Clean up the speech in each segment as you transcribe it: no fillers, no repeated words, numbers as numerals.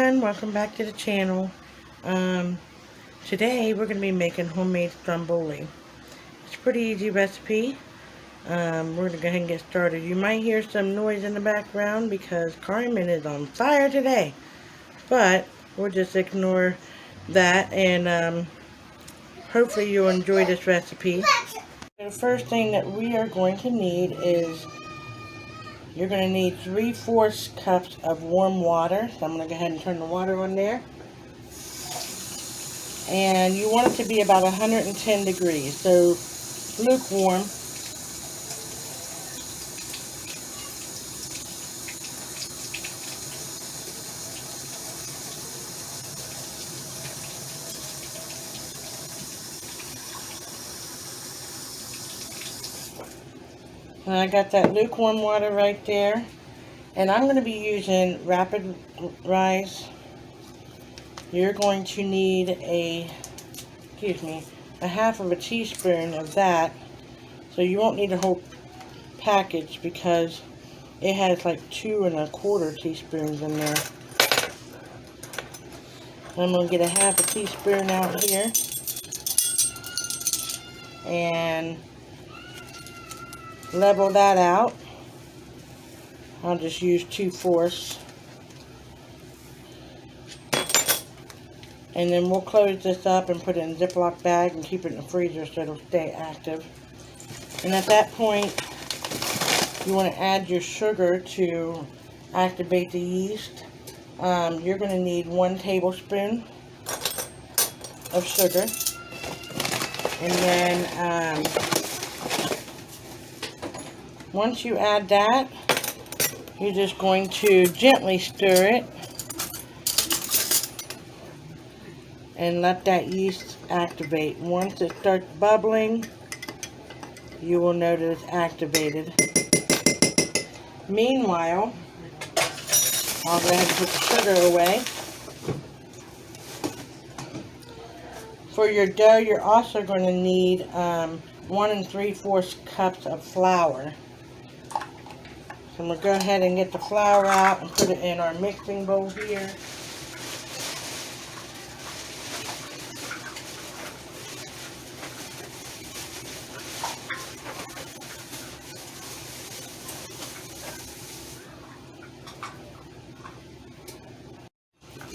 everyone, welcome back to the channel. Today we're going to be making homemade stromboli. It's a pretty easy recipe. We're going to go ahead and get started. You might hear some noise in the background because Carmen is on fire today, but we'll just ignore that and hopefully you'll enjoy this recipe. The first thing that we are going to need is you're going to need 3/4 cups of warm water. So I'm going to go ahead and turn the water on there. And you want it to be about 110 degrees, so lukewarm. And I got that lukewarm water right there. And I'm going to be using rapid rise. You're going to need a half of a teaspoon of that. So you won't need a whole package because it has like 2 1/4 teaspoons in there. I'm going to get a half a teaspoon out here. And level that out. I'll just use 2/4. And then we'll close this up and put it in a Ziploc bag and keep it in the freezer so it'll stay active. And at that point, you want to add your sugar to activate the yeast. You're going to need 1 tablespoon of sugar. And then once you add that, you're just going to gently stir it and let that yeast activate. Once it starts bubbling, you will know that it's activated. Meanwhile, I'll go ahead and put the sugar away. For your dough, you're also going to need 1 3/4 cups of flour. So I'm going to go ahead and get the flour out and put it in our mixing bowl here.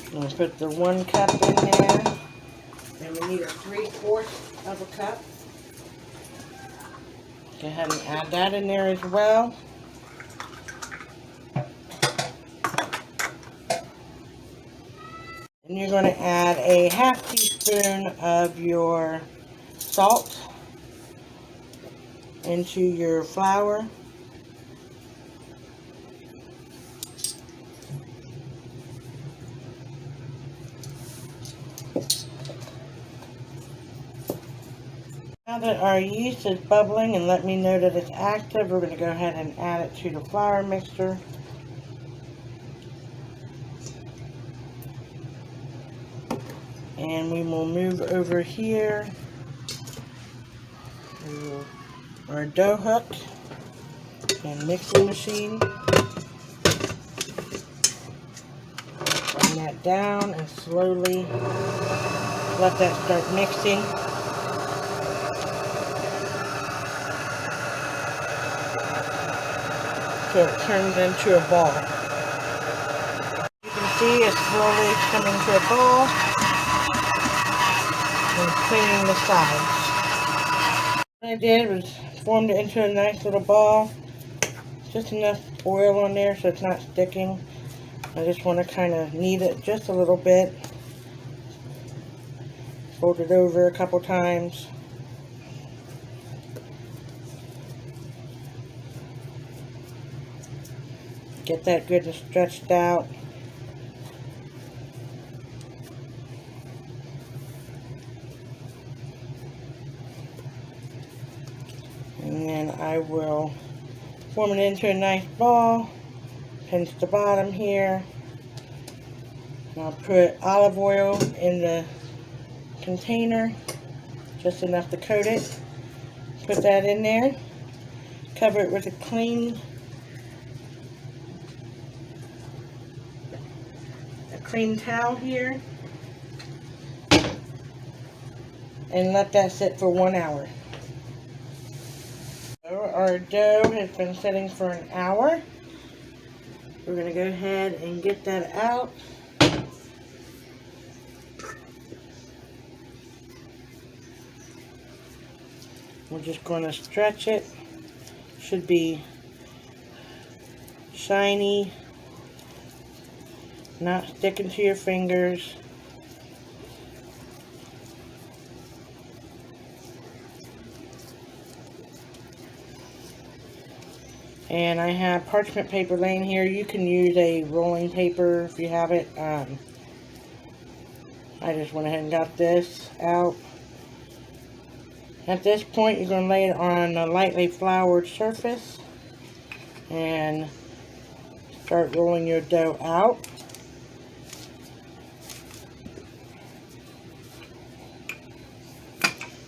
I'm going to put the 1 cup in there. And we need a 3/4 of a cup. Go ahead and add that in there as well. And you're going to add a half teaspoon of your salt into your flour. Now that our yeast is bubbling and let me know that it's active, we're going to go ahead and add it to the flour mixture. And we will move over here to our dough hook and mixing machine. Bring that down and slowly let that start mixing. So it turns into a ball. You can see it's slowly coming to a ball. And cleaning the sides. What I did was formed it into a nice little ball. Just enough oil on there so it's not sticking. I just want to kind of knead it just a little bit. Fold it over a couple times. Get that good and stretched out. And then I will form it into a nice ball. Pinch the bottom here. And I'll put olive oil in the container. Just enough to coat it. Put that in there. Cover it with a clean towel here and let that sit for 1 hour. So our dough has been sitting for an hour. We're going to go ahead and get that out. We're just going to stretch it. Should be shiny, not sticking to your fingers. And I have parchment paper laying here. You can use a rolling paper if you have it. I just went ahead and got this out. At this point, you're going to lay it on a lightly floured surface and start rolling your dough out.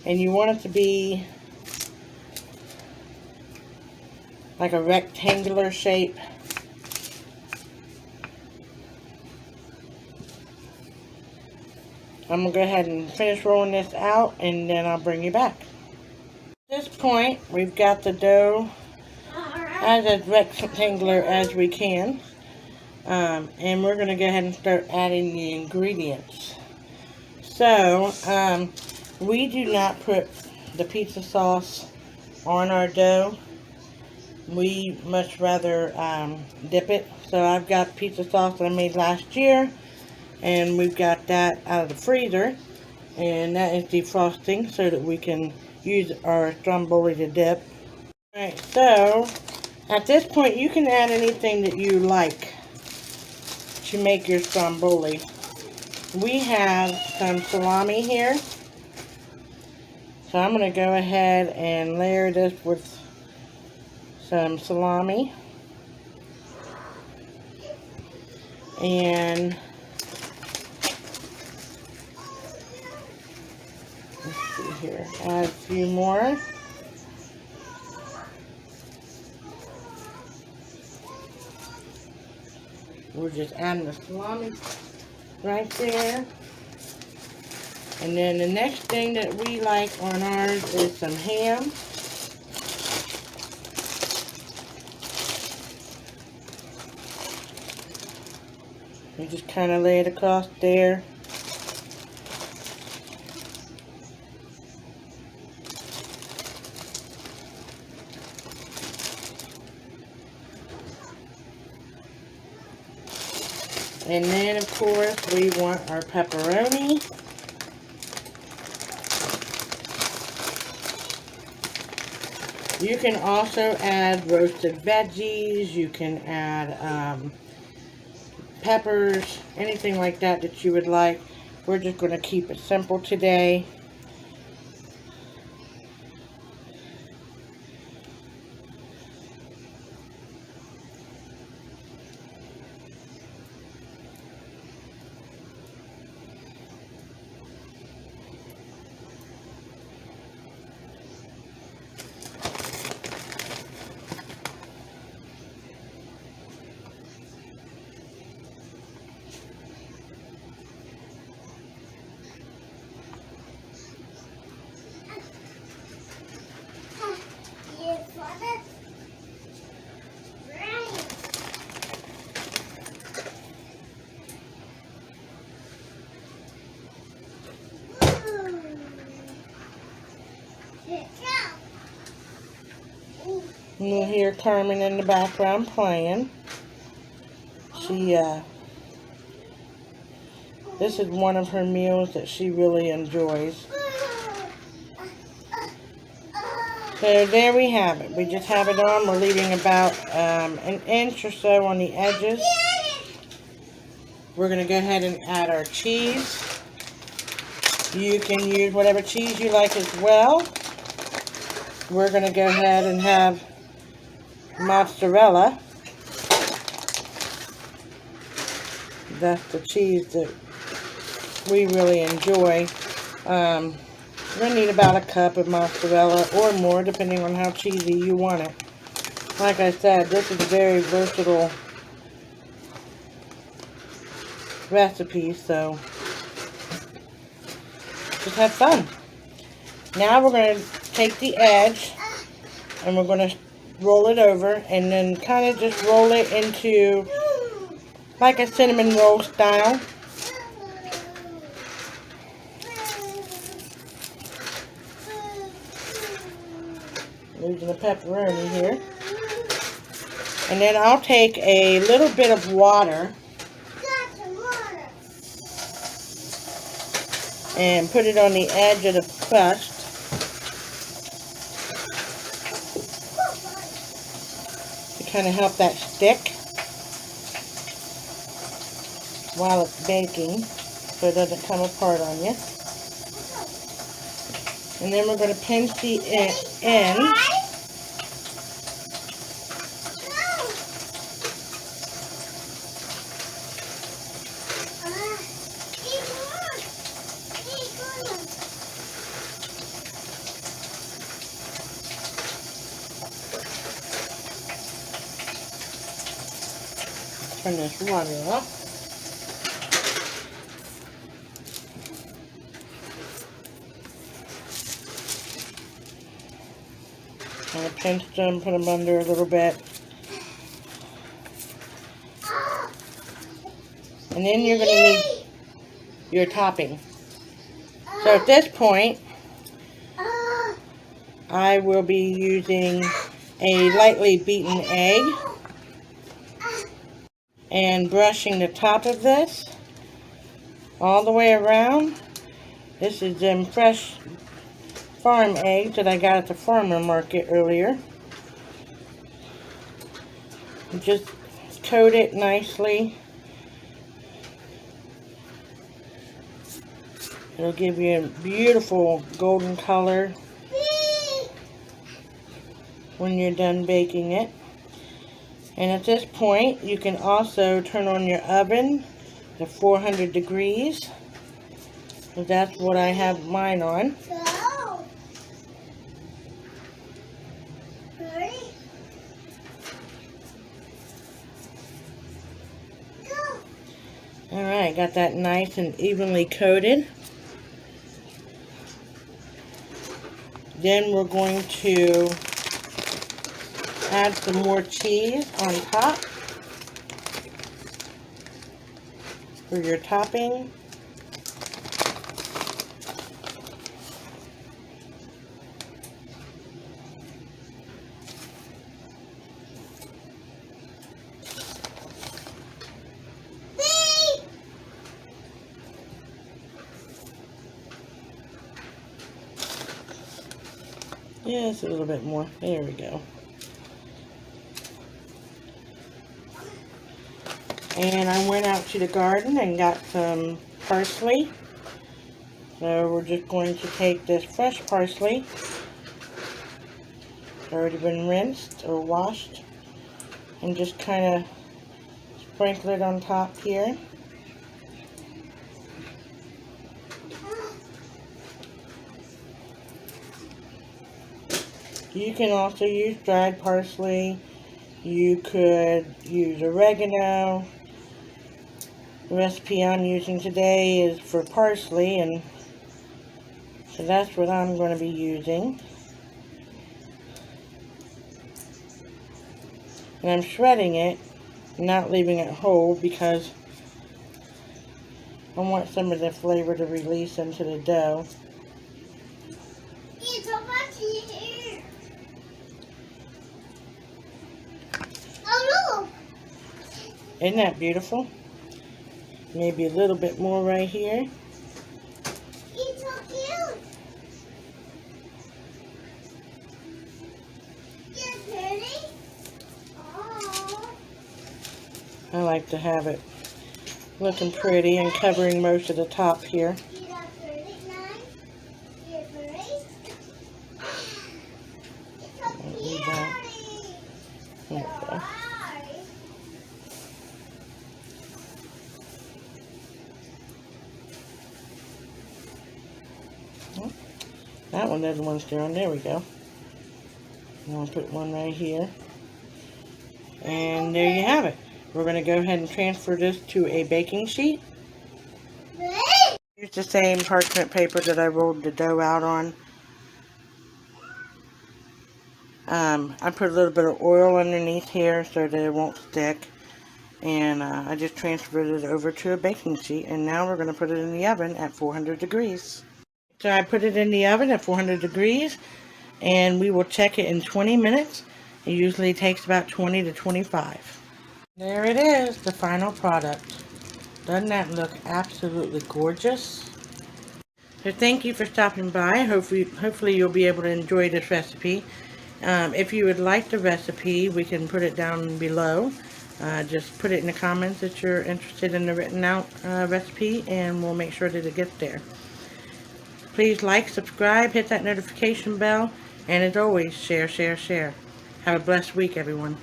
And you want it to be like a rectangular shape. I'm going to go ahead and finish rolling this out, and then I'll bring you back. At this point, we've got the dough as rectangular as we can. And we're going to go ahead and start adding the ingredients. So, we do not put the pizza sauce on our dough. We much rather dip it. So I've got pizza sauce that I made last year, and we've got that out of the freezer, and that is defrosting so that we can use our stromboli to dip. Alright, so at this point you can add anything that you like to make your stromboli. We have some salami here, so I'm going to go ahead and layer this with some salami, and let's see here, add a few more. We're just adding the salami right there. And then the next thing that we like on ours is some ham. We just kind of lay it across there. And then, of course, we want our pepperoni. You can also add roasted veggies. You can add peppers, anything like that that you would like. We're just going to keep it simple today. And you'll hear Carmen in the background playing. This is one of her meals that she really enjoys. So there we have it. We just have it on. We're leaving about an inch or so on the edges. We're going to go ahead and add our cheese. You can use whatever cheese you like as well. We're going to go ahead and have mozzarella. That's the cheese that we really enjoy. We're going to need about a cup of mozzarella or more, depending on how cheesy you want it. Like I said, this is a very versatile recipes, so just have fun. Now we're going to take the edge and we're going to roll it over and then kind of just roll it into like a cinnamon roll style. Losing the pepperoni here. And then I'll take a little bit of water and put it on the edge of the crust. To kind of help that stick while it's baking so it doesn't come apart on you. And then we're going to pinch the end. Turn this water off. I'm going to pinch them, put them under a little bit. And then you're going to need your topping. So at this point, I will be using a lightly beaten egg and brushing the top of this all the way around. This is them fresh farm eggs that I got at the farmer market earlier. Just coat it nicely. It'll give you a beautiful golden color when you're done baking it. And at this point, you can also turn on your oven to 400 degrees. So that's what I have mine on. Alright, got that nice and evenly coated. Then we're going to add some more cheese on top for your topping. Yes, a little bit more. There we go. And I went out to the garden and got some parsley. So we're just going to take this fresh parsley. It's already been rinsed or washed. And just kind of sprinkle it on top here. You can also use dried parsley. You could use oregano. The recipe I'm using today is for parsley, and so that's what I'm going to be using. And I'm shredding it, not leaving it whole, because I want some of the flavor to release into the dough. Isn't that beautiful? Maybe a little bit more right here. It's so cute. You're pretty. Oh. I like to have it looking pretty and covering most of the top here. You're pretty, nice. You're pretty. It's so cute. There we go. That one doesn't want to stay on. There we go. I'm going to put one right here. And there you have it. We're going to go ahead and transfer this to a baking sheet. It's the same parchment paper that I rolled the dough out on. I put a little bit of oil underneath here so that it won't stick. And I just transferred it over to a baking sheet. And now we're going to put it in the oven at 400 degrees. So I put it in the oven at 400 degrees. And we will check it in 20 minutes. It usually takes about 20 to 25. There it is, the final product. Doesn't that look absolutely gorgeous? So thank you for stopping by. Hopefully you'll be able to enjoy this recipe. If you would like the recipe, we can put it down below. Just put it in the comments that you're interested in the written out recipe, and we'll make sure that it gets there. Please like, subscribe, hit that notification bell, and as always, share, share, share. Have a blessed week, everyone.